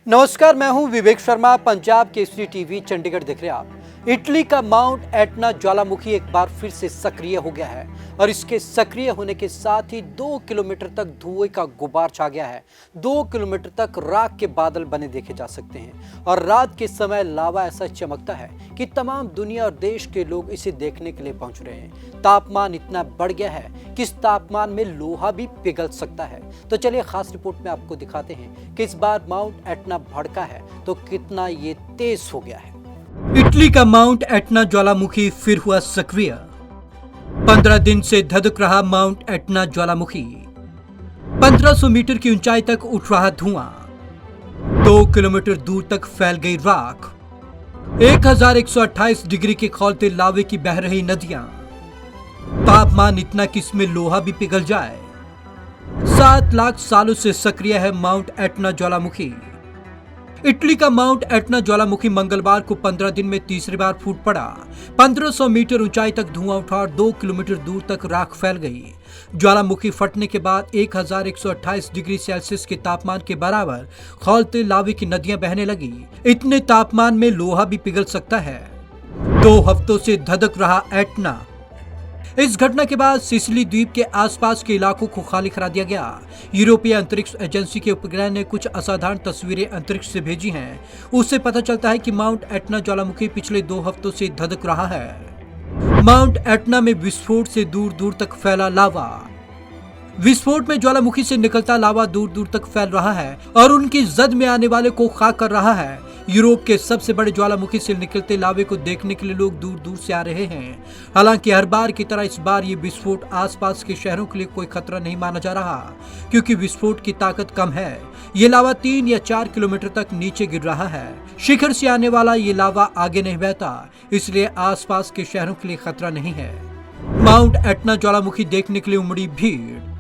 नमस्कार, मैं हूं विवेक शर्मा। पंजाब केसरी टीवी चंडीगढ़ देख रहे हैं आप। इटली का माउंट एटना ज्वालामुखी एक बार फिर से सक्रिय हो गया है और इसके सक्रिय होने के साथ ही 2 किलोमीटर तक धुएं का गुबार छा गया है। 2 किलोमीटर तक राख के बादल बने देखे जा सकते हैं और रात के समय लावा ऐसा चमकता है कि तमाम दुनिया और देश के लोग इसे देखने के लिए पहुंच रहे हैं। तापमान इतना बढ़ गया है कि इस तापमान में लोहा भी पिघल सकता है। तो चलिए खास रिपोर्ट में आपको दिखाते हैं कि इस बार माउंट एटना भड़का है तो कितना ये तेज हो गया है। इटली का माउंट एटना ज्वालामुखी फिर हुआ सक्रिय। 15 दिन से धधक रहा माउंट एटना ज्वालामुखी। 1500 मीटर की ऊंचाई तक उठ रहा धुआं। 2 किलोमीटर दूर तक फैल गई राख। 1128 डिग्री के खौलते लावे की बह रही नदियां। तापमान इतना कि इसमें लोहा भी पिघल जाए। 7 लाख सालों से सक्रिय है माउंट एटना ज्वालामुखी। इटली का माउंट एटना ज्वालामुखी मंगलवार को 15 दिन में तीसरी बार फूट पड़ा। 1500 मीटर ऊंचाई तक धुआं उठा और 2 किलोमीटर दूर तक राख फैल गई। ज्वालामुखी फटने के बाद 1128 डिग्री सेल्सियस के तापमान के बराबर खौलते लावे की नदियां बहने लगी। इतने तापमान में लोहा भी पिघल सकता है। 2 हफ्तों से धधक रहा एटना। इस घटना के बाद सिसिली द्वीप के आसपास के इलाकों को खाली करा दिया गया। यूरोपीय अंतरिक्ष एजेंसी के उपग्रह ने कुछ असाधारण तस्वीरें अंतरिक्ष से भेजी हैं। उससे पता चलता है कि माउंट एटना ज्वालामुखी पिछले 2 हफ्तों से धधक रहा है। माउंट एटना में विस्फोट से दूर दूर तक फैला लावा। विस्फोट में ज्वालामुखी से निकलता लावा दूर दूर तक फैल रहा है और उनकी जद में आने वाले को खाक कर रहा है। यूरोप के सबसे बड़े ज्वालामुखी से निकलते लावे को देखने के लिए लोग दूर दूर से आ रहे हैं। हालांकि हर बार की तरह इस बार ये विस्फोट आसपास के शहरों के लिए कोई खतरा नहीं माना जा रहा, क्योंकि विस्फोट की ताकत कम है। ये लावा 3 या 4 किलोमीटर तक नीचे गिर रहा है। शिखर से आने वाला ये लावा आगे नहीं बहता, इसलिए आसपास के शहरों के लिए खतरा नहीं है। माउंट एटना ज्वालामुखी देखने के लिए उमड़ी भीड़।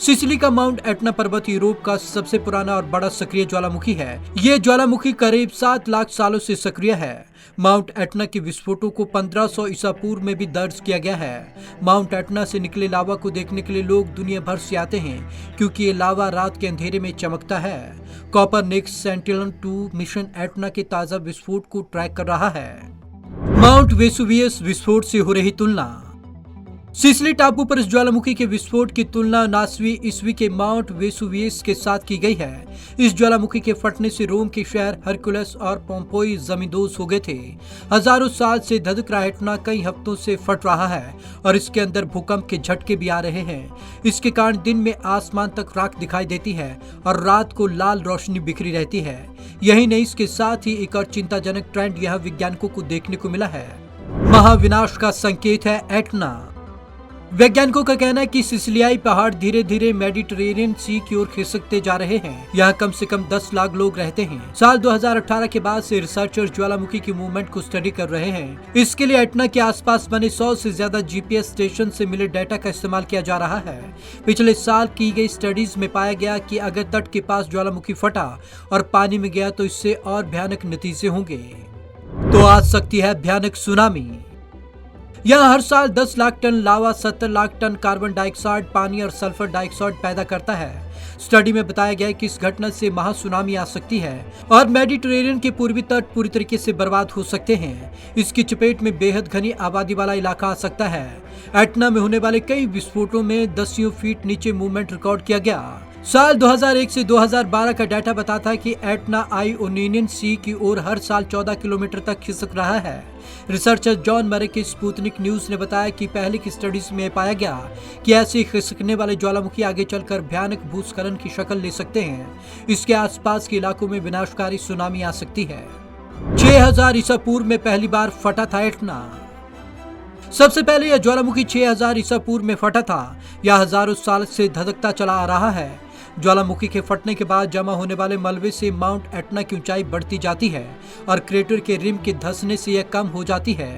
सिसिली का माउंट एटना पर्वत यूरोप का सबसे पुराना और बड़ा सक्रिय ज्वालामुखी है। ये ज्वालामुखी करीब 7 लाख सालों से सक्रिय है। माउंट एटना के विस्फोटों को 1500 ईसा पूर्व में भी दर्ज किया गया है। माउंट एटना से निकले लावा को देखने के लिए लोग दुनिया भर से आते हैं, क्योंकि ये लावा रात के अंधेरे में चमकता है। कॉपरनिकस सेंटिनल-2 मिशन एटना के ताजा विस्फोट को ट्रैक कर रहा है। माउंट वेसुवियस विस्फोट से हो रही तुलना। सिसिली टापू पर इस ज्वालामुखी के विस्फोट की तुलना 9वीं ईस्वी के माउंट वेसुवियस के साथ की गई है। इस ज्वालामुखी के फटने से रोम के शहर हरकुलस और पोम्पेई जमींदोज हो गए थे। हजारों साल से धधक रहा एटना कई हफ्तों से फट रहा है और इसके अंदर भूकंप के झटके भी आ रहे हैं। इसके कारण दिन में आसमान तक राख दिखाई देती है और रात को लाल रोशनी बिखरी रहती है। यही नहीं, इसके साथ ही एक और चिंताजनक ट्रेंड यह वैज्ञानिकों को देखने को मिला है। महाविनाश का संकेत है एटना। वैज्ञानिकों का कहना है कि सिसिलियाई पहाड़ धीरे धीरे मेडिटेरेनियन सी की ओर खिसकते जा रहे हैं। यहाँ कम से कम 10 लाख लोग रहते हैं। साल 2018 के बाद से रिसर्चर्स ज्वालामुखी की मूवमेंट को स्टडी कर रहे हैं। इसके लिए एटना के आसपास बने 100 से ज्यादा जीपीएस स्टेशन से मिले डाटा का इस्तेमाल किया जा रहा है। पिछले साल की गई स्टडीज में पाया गया कि अगर तट के पास ज्वालामुखी फटा और पानी में गया तो इससे और भयानक नतीजे होंगे। तो आ सकती है भयानक सुनामी। यहाँ हर साल 10 लाख टन लावा 70 लाख टन कार्बन डाइऑक्साइड, पानी और सल्फर डाइऑक्साइड पैदा करता है। स्टडी में बताया गया है कि इस घटना से महासुनामी आ सकती है और मेडिटेरेनियन के पूर्वी तट पूरी तरीके से बर्बाद हो सकते हैं। इसकी चपेट में बेहद घनी आबादी वाला इलाका आ सकता है। एटना में होने वाले कई विस्फोटों में 10 फीट नीचे मूवमेंट रिकॉर्ड किया गया। साल 2001 से 2012 का डाटा बताता है कि एटना आयोनियन सी की ओर हर साल 14 किलोमीटर तक खिसक रहा है। रिसर्चर जॉन मरे के स्पुतनिक न्यूज ने बताया कि पहले की स्टडीज में पाया गया कि ऐसे खिसकने वाले ज्वालामुखी आगे चलकर भयानक भूस्खलन की शक्ल ले सकते हैं। इसके आसपास के इलाकों में विनाशकारी सुनामी आ सकती है। 6000 ईसा पूर्व में पहली बार फटा था एटना। सबसे पहले यह ज्वालामुखी 6000 ईसा पूर्व में फटा था। यह हजारों साल से धधकता चला आ रहा है। ज्वालामुखी के फटने के बाद जमा होने वाले मलबे से माउंट एटना की ऊंचाई बढ़ती जाती है और क्रेटर के रिम के धंसने से यह कम हो जाती है।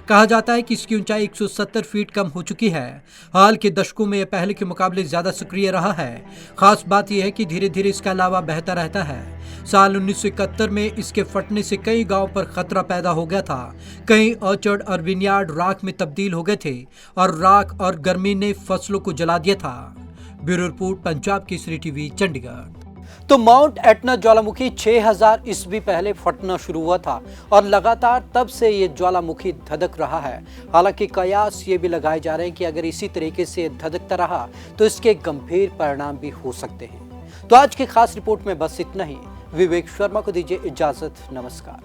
कहा जाता है कि इसकी ऊंचाई 170 फीट कम हो चुकी है। हाल के दशकों में यह पहले के मुकाबले ज्यादा सक्रिय रहा है। खास बात यह है कि धीरे धीरे इसका लावा बहता रहता है। साल 1971 में इसके फटने से कई गांव पर खतरा पैदा हो गया था। कई ऑर्चर्ड और विनयार्ड राख में तब्दील हो गए थे और राख और गर्मी ने फसलों को जला दिया था। Bureau report, Punjab Kesari TV, Chandigarh. तो माउंट एटना ज्वालामुखी 6000 ईस्वी पहले फटना शुरू हुआ था और लगातार तब से ये ज्वालामुखी धधक रहा है। हालांकि कयास ये भी लगाए जा रहे हैं कि अगर इसी तरीके से धधकता रहा तो इसके गंभीर परिणाम भी हो सकते हैं। तो आज की खास रिपोर्ट में बस इतना ही। विवेक शर्मा को दीजिए इजाजत। नमस्कार।